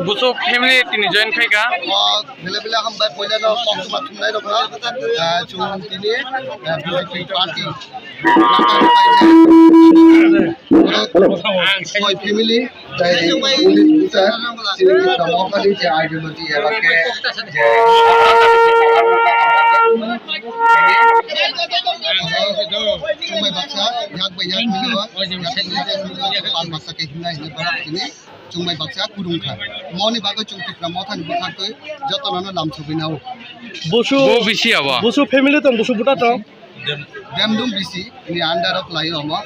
Buso family tini join khai ka bela bela ham bai poila no kong ma thumnai ro kha chung tini BJP party Soi family dai police buta sini Romkha je ideology ebake je chumai baksa yak bai yak miliwa pan baksa ke hinai ni barak sini chumai baksa Romkha moni bago chung Tipra Mothani bukhakoi jotono lam chobinao Busu bisi aba Busu family to busu buta to demdum bisi ni under of lai oma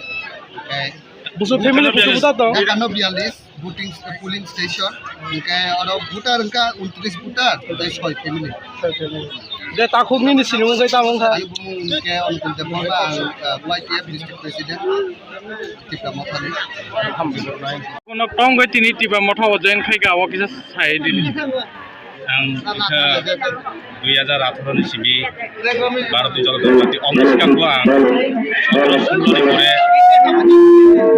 Busu family busu buta to ekano 42 voting polling station ke aro voter ka 29 voter dai soi family de ta khum ni sinung kai ta mong tha ke onkul de bola YTF district president Tipra Mothani kono tong goi tini Tipra Mothani join khai ka wa kisa sai dili ang 2018 ni sibi Bharatiya Janata Party অংশগ্রহণ করা 17 করে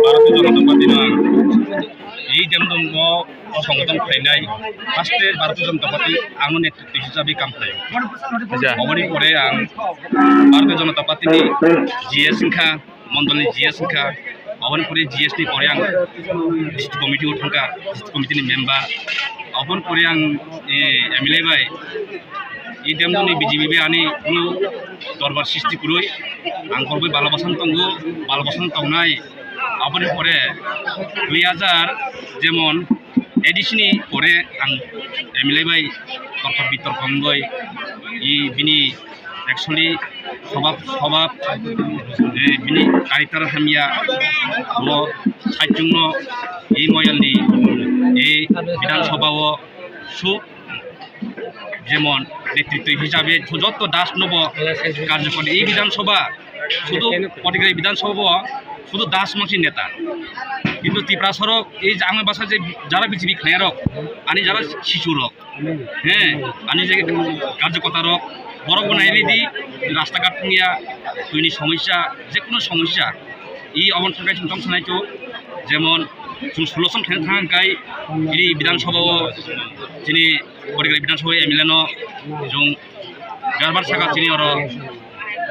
Bharatiya Janata Party না এই যেমন সংগঠন ফাইনাই ফার্স্টে Bharatiya Janata Party আঙুন নেতৃত্ব হিসাবে কাম করে অবনি করে আং Bharatiya Janata Party ni GS সংখ্যা Mondol ni GS সংখ্যা অবনি করে GS ni পরে আং ডিস্ট্রিক্ট কমিটি উঠংকা ডিস্ট্রিক্ট কমিটি ni মেম্বার অবন করে আং এমএলএ ভাই এই দেমনি বিজেপি আনি কোনো দরবার সৃষ্টি করই আং করবই ভালোবাসন তঙ্গু ভালোবাসন তংনাই অবনি করে 2000 যেমন এডিশনি করে আং এমএলএ ভাই তর্ক বিতর্ক গই ই বিনি অ্যাকচুয়ালি স্বভাব বিনি কারিতার হামিয়া ও সাইজুংনো এই ময়ালনি এই বিধানসভাও সু যেমন নেতৃত্ব হিসাবে যত দাস নব কার্যকরী এই বিধানসভা শুধু পটিকারি বিধানসভা শুধু দাস মাংসী নেতা কিন্তু ত্রিপুরা সড়ক এই আমার বাসা যে যারা বিজেপি খায় রক আনি যারা শিশু রক হ্যাঁ আনি যে কার্যকর্তা রক বড় বানাইলে দি রাস্তাঘাট নিয়া তৈরি সমস্যা যে কোনো সমস্যা এই অবস্থায় চুমচম সানাইছো যেমন जों सलुसन खालामनो थाखाय এই বিধানসভাও যিনি পরিগারি বিধানসভা এমএলএ जों गारबार साखा चिनी और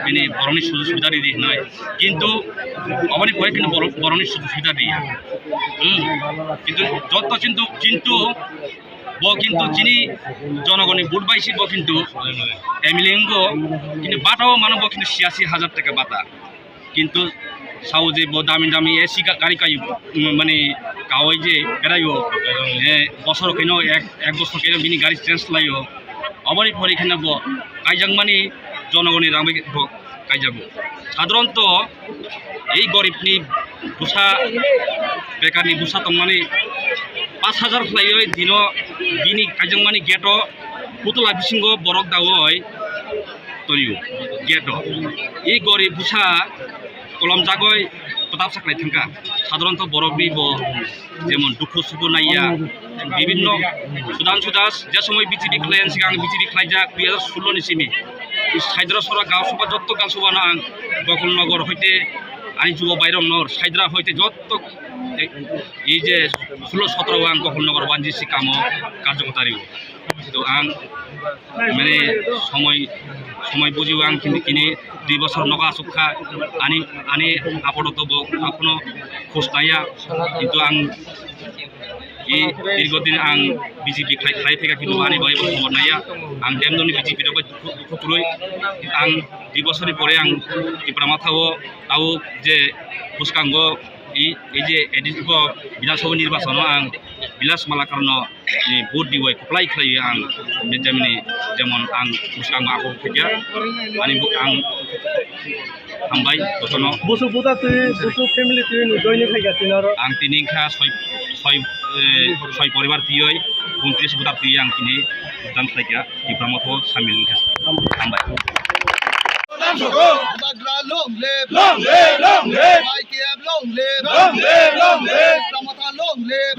बिनि बरनि सुजुग सुबिदा दी नय किन्तु अबनि परे किन्तु बरनि सुजुग सुबिदा दी किन्तु जत किन्तु ब किन्तु चिनी जनगणनि भोट बाइसि ब किन्तु एमएलए गो किन्तु बाटाओ मानो ब किन्तु 86,000 टाका बाटा किन्तु साउ जे ब दामी एसी गाड़ी कायो माने कावै जे बेरायो बसर केनो एक बसर केनो बिनि गाड़ी चेंज लायो अबनि परे केनो ब काइजां माने जनगणनि रांबे काइजागो साधारणत এই গরিবনি বুসা বেকারনি বুসা তংমানি 5,000 khlayoi dino bini kajangmani geto putula bisingo borok dawoi toyu geto ei gori busa kolom jagoi প্রতাপ সাকলাই থাকা সাধারণত বরফি যেমন দুঃখ সুখ নাইয়া বিভিন্ন সুদান সুদাস যে সময় বিজেপি খেলেন সিগাং বিজেপি খেলাইজাক 2016 নিসিমি সাইদ্রা সরা গাঁও সভা যত গাঁও সভা না আং গকুলনগর হইতে আনি যুব বাইরম নগর সাইদ্রা হইতে যত এই যে 16-17 আং গকুলনগর বানজিসি কাম কার্যকতারিও তো আং মানে সময় বুঝিও আং কিনে 2 বছর নগা সুখা আনি আপদত এখনো খোঁজ নাইয়া কিন্তু আং এই দীর্ঘদিন আং বিজেপি খাই থেকে কিন্তু আনি বাই খবর নাইয়া আং দেমদনি বিজেপি দুঃখ তুলই আং 2 বছরের পরে আং ত্রিপুরা মাথাও তাও যে পুষ্কাঙ্গ এই যে এডিসিক বিধানসভা নির্বাচন আং বিলাস মালা কারণ ভোট দিবই কপ্লাই খাই আং যেমন আং পুষ্কাঙ্গ আকো থেকে আং হামবাই গতন বসু বুটা তুই বসু ফ্যামিলি তুই জয়নি খাইগা তিনার আং তিনিখা ছয় পরিবার তিয়ই 29 বুটা তুই আং তিনি ভোটান খাইগা ত্রিপুরা মথ সামিল নিখা হামবাই Bagra long live, YKF long live, Ramata long live,